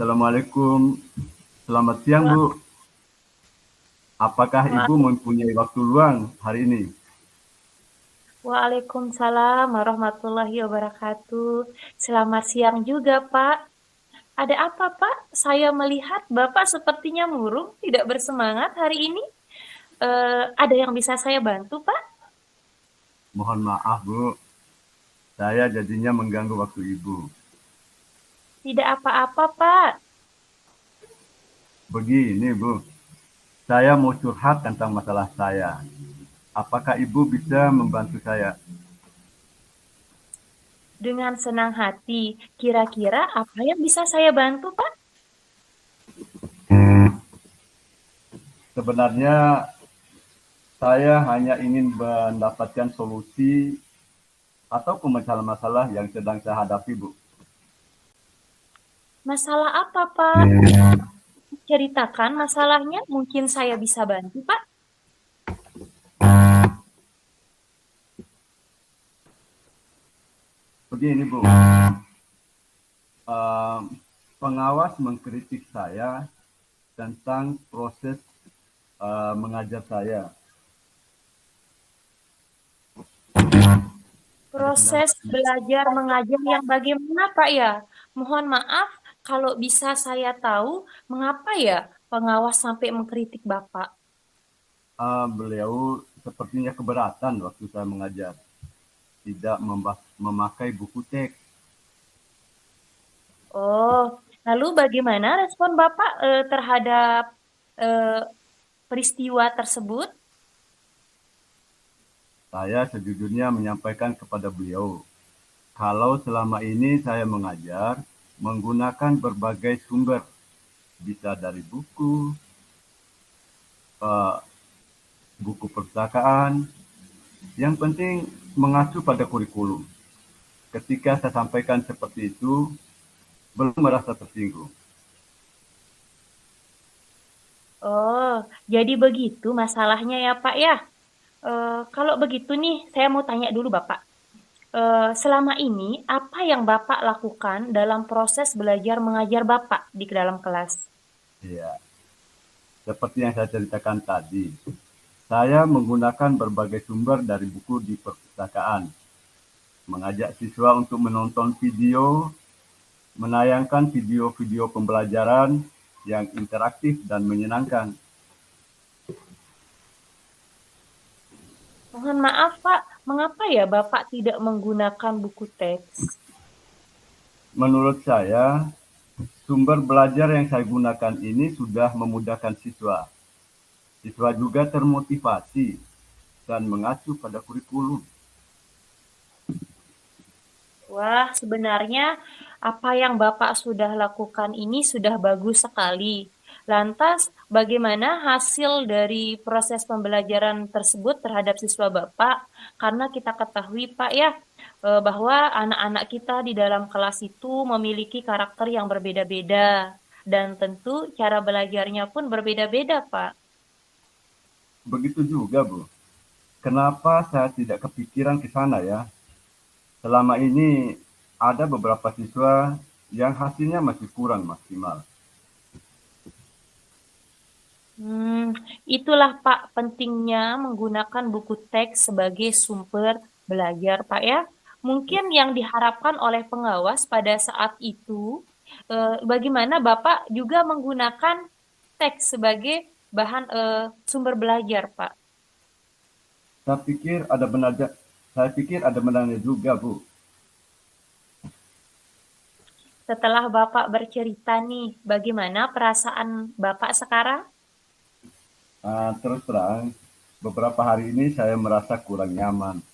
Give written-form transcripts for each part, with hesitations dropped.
Assalamualaikum. Selamat siang, Wa- Bu. Apakah Ibu mempunyai waktu luang hari ini? Waalaikumsalam warahmatullahi wabarakatuh. Selamat siang juga, Pak. Ada apa, Pak? Saya melihat Bapak sepertinya murung, tidak bersemangat hari ini. Ada yang bisa saya bantu, Pak? Mohon maaf, Bu. Saya jadinya mengganggu waktu Ibu. Tidak apa-apa, Pak. Begini, Bu. Saya mau curhat tentang masalah saya. Apakah Ibu bisa membantu saya? Dengan senang hati. Kira-kira apa yang bisa saya bantu, Pak? Sebenarnya saya hanya ingin mendapatkan solusi atau pemecahan masalah yang sedang saya hadapi, Bu. Masalah apa, Pak? Ceritakan masalahnya. Mungkin saya bisa bantu, Pak. Begini, Bu. Eh, Pengawas mengkritik saya tentang proses mengajar saya. Ada kendala. Proses belajar mengajar yang bagaimana, Pak ya? Mohon maaf, kalau bisa saya tahu, mengapa ya pengawas sampai mengkritik Bapak? Beliau sepertinya keberatan waktu saya mengajar, tidak memakai buku teks. Oh, lalu bagaimana respon Bapak terhadap eh, peristiwa tersebut? Saya sejujurnya menyampaikan kepada beliau, kalau selama ini saya mengajar menggunakan berbagai sumber, bisa dari buku, eh, buku perpustakaan, yang penting mengacu pada kurikulum. Ketika saya sampaikan seperti itu, belum merasa tersinggung. Oh, jadi begitu masalahnya ya, Pak ya. Kalau begitu nih, saya mau tanya dulu Bapak. Selama ini, apa yang Bapak lakukan dalam proses belajar mengajar Bapak di dalam kelas? Ya, seperti yang saya ceritakan tadi, saya menggunakan berbagai sumber dari buku di perpustakaan, mengajak siswa untuk menonton video, menayangkan video-video pembelajaran yang interaktif dan menyenangkan. Mohon maaf, Pak, mengapa ya Bapak tidak menggunakan buku teks? Menurut saya, sumber belajar yang saya gunakan ini sudah memudahkan siswa. Siswa juga termotivasi dan mengacu pada kurikulum. Wah, sebenarnya apa yang Bapak sudah lakukan ini sudah bagus sekali. Lantas, bagaimana hasil dari proses pembelajaran tersebut terhadap siswa Bapak? Karena kita ketahui, Pak, ya, bahwa anak-anak kita di dalam kelas itu memiliki karakter yang berbeda-beda. Dan tentu cara belajarnya pun berbeda-beda, Pak. Begitu juga, Bu. Kenapa saya tidak kepikiran ke sana ya? Selama ini ada beberapa siswa yang hasilnya masih kurang maksimal. Hmm, itulah Pak pentingnya menggunakan buku teks sebagai sumber belajar, Pak ya. Mungkin yang diharapkan oleh pengawas pada saat itu, bagaimana Bapak juga menggunakan teks sebagai bahan sumber belajar, Pak. Saya pikir ada benarnya, saya pikir ada benarnya juga, Bu. Setelah Bapak bercerita nih, bagaimana perasaan Bapak sekarang? Terus terang, beberapa hari ini saya merasa kurang nyaman,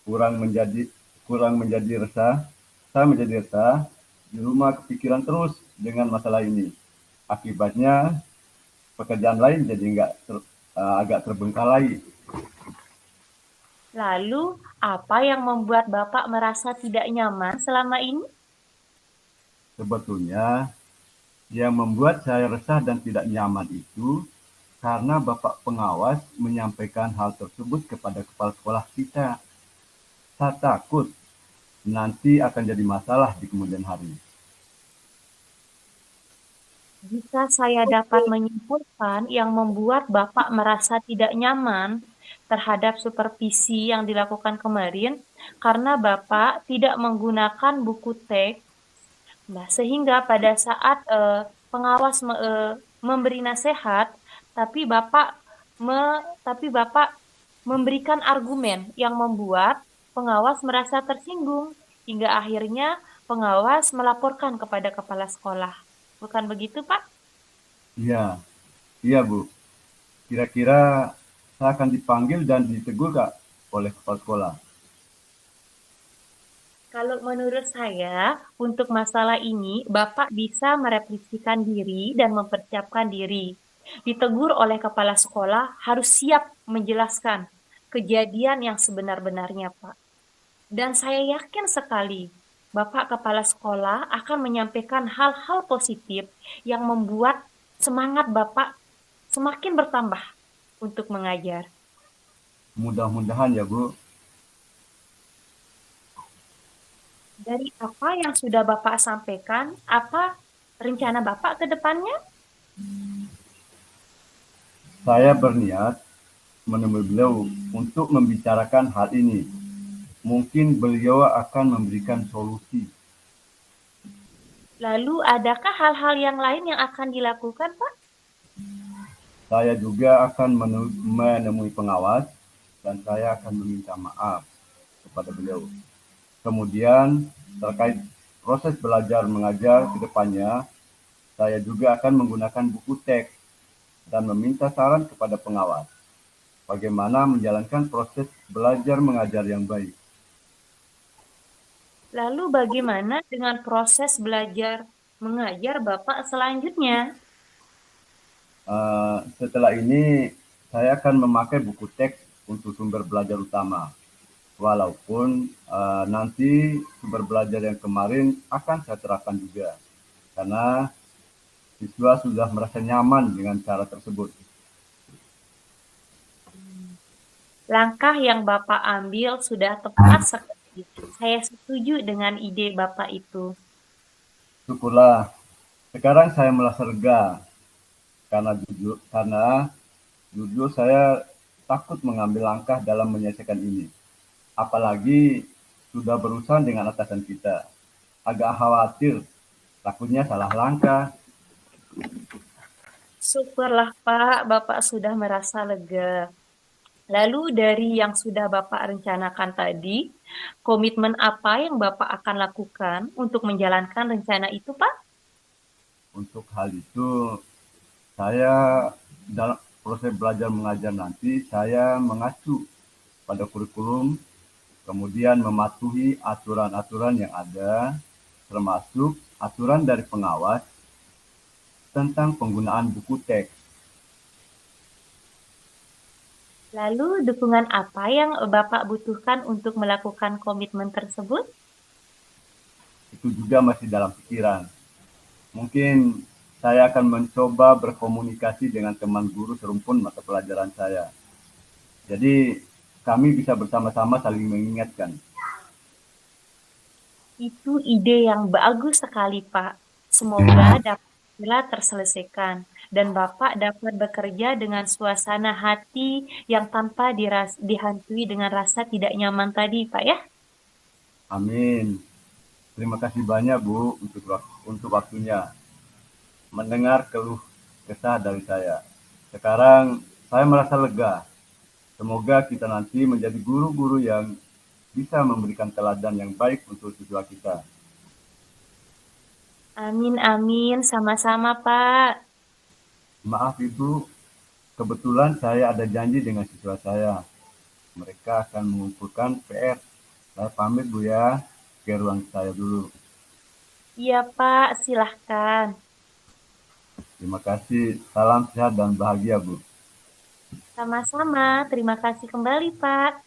kurang menjadi kurang menjadi resah. Saya menjadi resah di rumah kepikiran terus dengan masalah ini. Akibatnya pekerjaan lain jadi agak terbengkalai. Lalu, apa yang membuat Bapak merasa tidak nyaman selama ini? Sebetulnya yang membuat saya resah dan tidak nyaman itu karena Bapak pengawas menyampaikan hal tersebut kepada kepala sekolah kita. Saya takut nanti akan jadi masalah di kemudian hari. Jika saya dapat menyimpulkan yang membuat Bapak merasa tidak nyaman terhadap supervisi yang dilakukan kemarin, karena Bapak tidak menggunakan buku teks. Nah, sehingga pada saat pengawas memberi nasihat, tapi Bapak tapi Bapak memberikan argumen yang membuat pengawas merasa tersinggung hingga akhirnya pengawas melaporkan kepada kepala sekolah. Bukan begitu, Pak? Iya, iya Bu. Kira-kira saya akan dipanggil dan ditegur nggak oleh kepala sekolah? Kalau menurut saya, untuk masalah ini, Bapak bisa merefleksikan diri dan mempersiapkan diri. Ditegur oleh kepala sekolah, harus siap menjelaskan kejadian yang sebenar-benarnya, Pak. Dan saya yakin sekali, Bapak kepala sekolah akan menyampaikan hal-hal positif yang membuat semangat Bapak semakin bertambah untuk mengajar. Mudah-mudahan ya Bu. Dari apa yang sudah Bapak sampaikan, apa rencana Bapak ke depannya? Saya berniat menemui beliau untuk membicarakan hal ini. Mungkin beliau akan memberikan solusi. Lalu, adakah hal-hal yang lain yang akan dilakukan, Pak? Saya juga akan menemui pengawas dan saya akan meminta maaf kepada beliau. Kemudian terkait proses belajar mengajar ke depannya, saya juga akan menggunakan buku teks dan meminta saran kepada pengawas bagaimana menjalankan proses belajar mengajar yang baik. Lalu, bagaimana dengan proses belajar mengajar Bapak selanjutnya? Setelah ini saya akan memakai buku teks untuk sumber belajar utama. Walaupun nanti sumber belajar yang kemarin akan saya terapkan juga, karena siswa sudah merasa nyaman dengan cara tersebut. Langkah yang Bapak ambil sudah tepat sekali. Saya setuju dengan ide Bapak itu. Syukurlah, sekarang saya merasa lega karena jujur saya takut mengambil langkah dalam menyelesaikan ini. Apalagi sudah berurusan dengan atasan kita. Agak khawatir, takutnya salah langkah. Syukurlah Pak, Bapak sudah merasa lega. Lalu dari yang sudah Bapak rencanakan tadi, komitmen apa yang Bapak akan lakukan untuk menjalankan rencana itu, Pak? Untuk hal itu, saya dalam proses belajar mengajar nanti, saya mengacu pada kurikulum, kemudian mematuhi aturan-aturan yang ada, termasuk aturan dari pengawas tentang penggunaan buku teks. Lalu dukungan apa yang Bapak butuhkan untuk melakukan komitmen tersebut? Itu juga masih dalam pikiran. Mungkin saya akan mencoba berkomunikasi dengan teman guru serumpun mata pelajaran saya. Jadi kami bisa bersama-sama saling mengingatkan. Itu ide yang bagus sekali, Pak. Semoga dapat segera terselesaikan dan Bapak dapat bekerja dengan suasana hati yang tanpa dihantui dengan rasa tidak nyaman tadi, Pak ya. Amin. Terima kasih banyak Bu untuk waktunya mendengar keluh kesah dari saya. Sekarang saya merasa lega. Semoga kita nanti menjadi guru-guru yang bisa memberikan teladan yang baik untuk siswa kita. Amin, amin. Sama-sama, Pak. Maaf Ibu, kebetulan saya ada janji dengan siswa saya. Mereka akan mengumpulkan PR. Saya pamit Bu ya, ke ruang saya dulu. Iya, Pak. Silahkan. Terima kasih, salam sehat dan bahagia Bu. Sama-sama. Terima kasih kembali, Pak.